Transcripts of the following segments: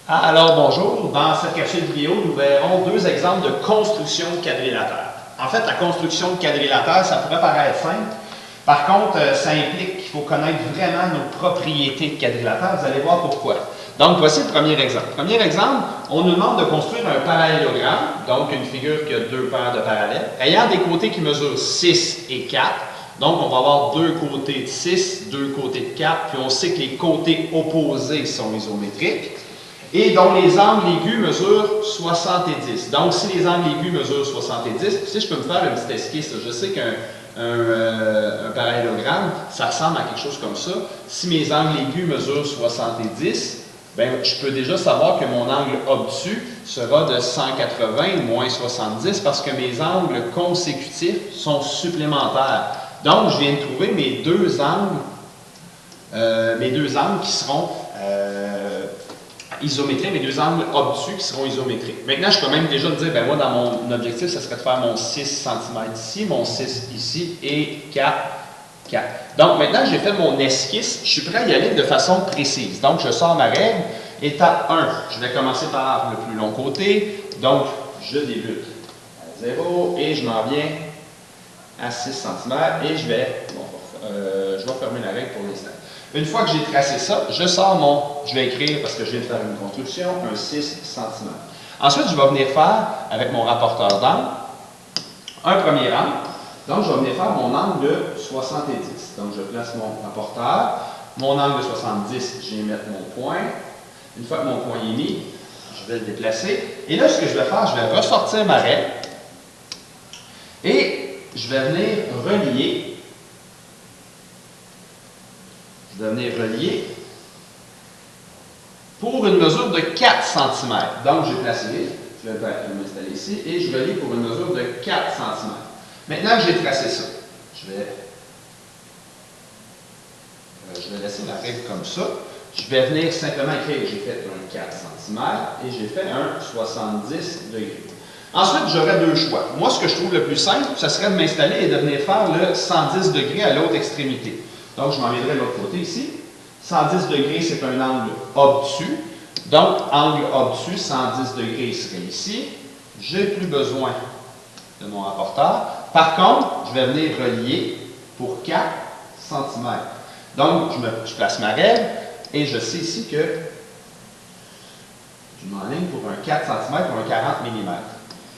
Alors bonjour, dans cette capsule vidéo, nous verrons deux exemples de construction de quadrilatère. En fait, la construction de quadrilatère, ça pourrait paraître simple. Par contre, ça implique qu'il faut connaître vraiment nos propriétés de quadrilatère. Vous allez voir pourquoi. Donc, voici le premier exemple. Premier exemple, on nous demande de construire un parallélogramme, donc une figure qui a deux paires de parallèles, ayant des côtés qui mesurent 6 et 4. Donc, on va avoir deux côtés de 6, deux côtés de 4, puis on sait que les côtés opposés sont isométriques. Et dont les angles aigus mesurent 70. Donc, si les angles aigus mesurent 70, si je peux me faire une petite esquisse, je sais qu'un parallélogramme, ça ressemble à quelque chose comme ça. Si mes angles aigus mesurent 70, ben, je peux déjà savoir que mon angle obtus sera de 180 moins 70 parce que mes angles consécutifs sont supplémentaires. Donc, je viens de trouver mes deux angles qui seront isométriques, mes deux angles obtus qui seront isométriques. Maintenant, je peux même déjà me dire, ben moi, dans mon objectif, ça serait de faire mon 6 cm ici, mon 6 ici et 4. Donc, maintenant, j'ai fait mon esquisse, je suis prêt à y aller de façon précise. Donc, je sors ma règle. Étape 1, je vais commencer par le plus long côté. Donc, je débute à 0 et je m'en viens à 6 cm et je vais fermer la règle pour l'instant. Une fois que j'ai tracé ça, je vais écrire, parce que je viens de faire une construction, un 6 cm. Ensuite, je vais venir faire, avec mon rapporteur d'angle, un premier angle. Donc, je vais venir faire mon angle de 70. Donc, je place mon rapporteur. Mon angle de 70, je vais mettre mon point. Une fois que mon point est mis, je vais le déplacer. Et là, ce que je vais faire, je vais ressortir ma règle. Et je vais venir relier. Pour une mesure de 4 cm. Donc, j'ai placé, je vais m'installer ici, et je relie pour une mesure de 4 cm. Maintenant que j'ai tracé ça, je vais laisser la règle comme ça. Je vais venir simplement écrire, j'ai fait un 4 cm et j'ai fait un 70 degrés. Ensuite, j'aurai deux choix. Moi, ce que je trouve le plus simple, ce serait de m'installer et de venir faire le 110 degrés à l'autre extrémité. Donc, je m'en viendrai de l'autre côté ici. 110 degrés, c'est un angle obtus. Donc, angle obtus, 110 degrés serait ici. Je n'ai plus besoin de mon rapporteur. Par contre, je vais venir relier pour 4 cm. Donc, je place ma règle et je sais ici que je m'enligne pour un 4 cm ou un 40 mm.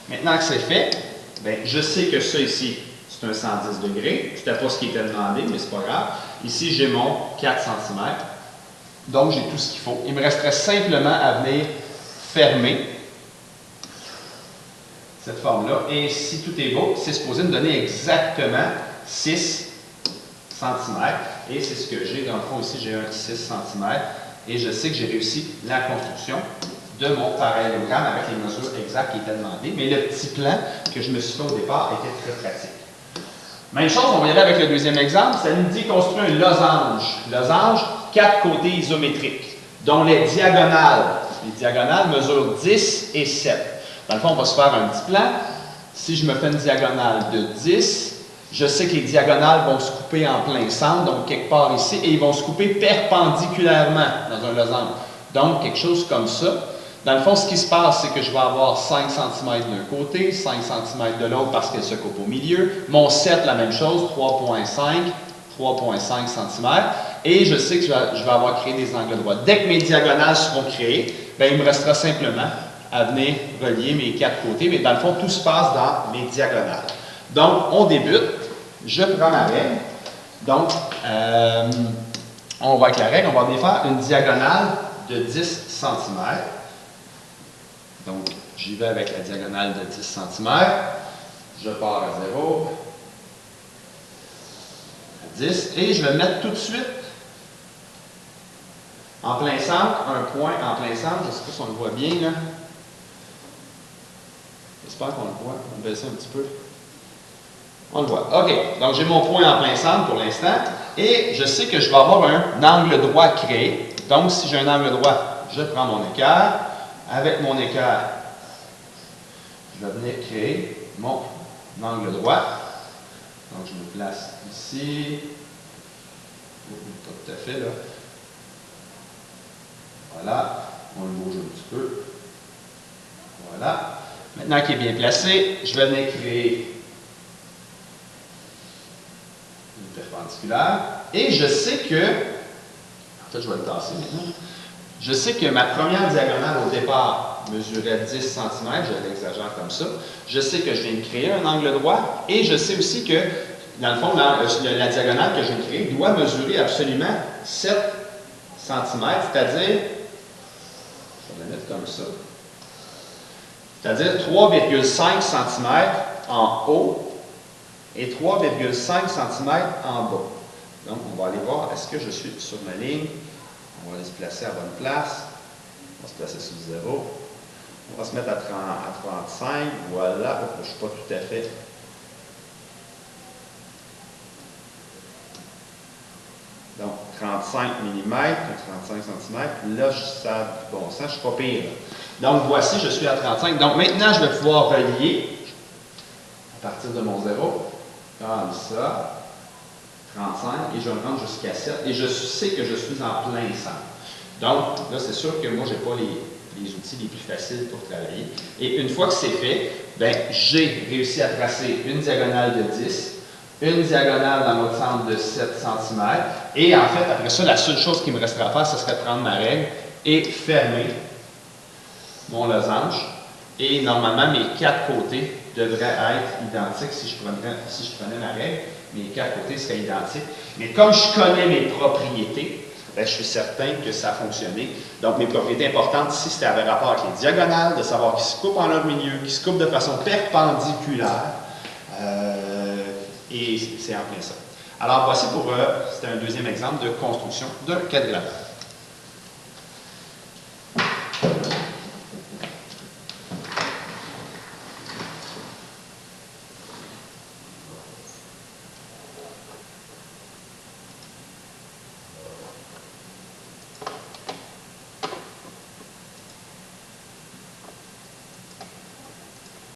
Maintenant que c'est fait, bien, je sais que ça ici, c'est un 110 degrés. Ce n'était pas ce qui était demandé, mais ce n'est pas grave. Ici, j'ai mon 4 cm. Donc, j'ai tout ce qu'il faut. Il me resterait simplement à venir fermer cette forme-là. Et si tout est beau, c'est supposé me donner exactement 6 cm. Et c'est ce que j'ai. Dans le fond, ici, j'ai un 6 cm. Et je sais que j'ai réussi la construction de mon parallélogramme avec les mesures exactes qui étaient demandées. Mais le petit plan que je me suis fait au départ était très pratique. Même chose, on va y aller avec le deuxième exemple. Ça nous dit construire un losange. Losange, 4 côtés isométriques, dont les diagonales mesurent 10 et 7. Dans le fond, on va se faire un petit plan. Si je me fais une diagonale de 10, je sais que les diagonales vont se couper en plein centre, donc quelque part ici, et ils vont se couper perpendiculairement dans un losange. Donc, quelque chose comme ça. Dans le fond, ce qui se passe, c'est que je vais avoir 5 cm d'un côté, 5 cm de l'autre parce qu'elle se coupe au milieu. Mon 7, la même chose, 3,5 cm. Et je sais que je vais avoir créé des angles droits. Dès que mes diagonales seront créées, bien, il me restera simplement à venir relier mes 4 côtés. Mais dans le fond, tout se passe dans mes diagonales. Donc, on débute. Je prends ma règle. Donc, on va avec la règle, on va venir faire une diagonale de 10 cm. Donc, j'y vais avec la diagonale de 10 cm. Je pars à 0, à 10, et je vais mettre tout de suite en plein centre, un point en plein centre. Je ne sais pas si on le voit bien, là. J'espère qu'on le voit. On va baisser un petit peu. On le voit. OK. Donc, j'ai mon point en plein centre pour l'instant. Et je sais que je vais avoir un angle droit créé. Donc, si j'ai un angle droit, je prends mon équerre. Avec mon équerre, je vais venir créer mon angle droit. Donc, je me place ici. Pas tout à fait, là. Voilà. On le bouge un petit peu. Voilà. Maintenant qu'il est bien placé, je vais venir créer une perpendiculaire. Et je sais que, en fait, je vais le tasser maintenant. Je sais que ma première diagonale au départ mesurait 10 cm, je l'exagère comme ça. Je sais que je viens de créer un angle droit et je sais aussi que, dans le fond, la diagonale que je viens de créer doit mesurer absolument 7 cm, c'est-à-dire, je vais la mettre comme ça, c'est-à-dire 3,5 cm en haut et 3,5 cm en bas. Donc, on va aller voir, est-ce que je suis sur ma ligne? On va aller se placer à la bonne place. On va se placer sur 0. On va se mettre à 35. Voilà. Je ne suis pas tout à fait. Donc, 35 mm, 35 cm. Là, ça a du bon sens. Je ne suis pas pire. Donc, voici, je suis à 35. Donc, maintenant, je vais pouvoir relier à partir de mon 0. Comme ça. 35 et je vais me rendre jusqu'à 7 et je sais que je suis en plein centre. Donc, là, c'est sûr que moi, je n'ai pas les outils les plus faciles pour travailler. Et une fois que c'est fait, ben, j'ai réussi à tracer une diagonale de 10, une diagonale dans l'autre centre de 7 cm et en fait, après ça, la seule chose qui me restera à faire, ce serait de prendre ma règle et fermer mon losange. Et normalement, mes quatre côtés devraient être identiques si je prenais ma règle. Mes quatre côtés seraient identiques. Mais comme je connais mes propriétés, ben, je suis certain que ça a fonctionné. Donc, mes propriétés importantes ici, c'était avec rapport avec les diagonales, de savoir qu'ils se coupent en leur milieu, qu'ils se coupent de façon perpendiculaire. Et c'est en plein ça. Alors, voici c'était un deuxième exemple de construction d'un quadrilatère.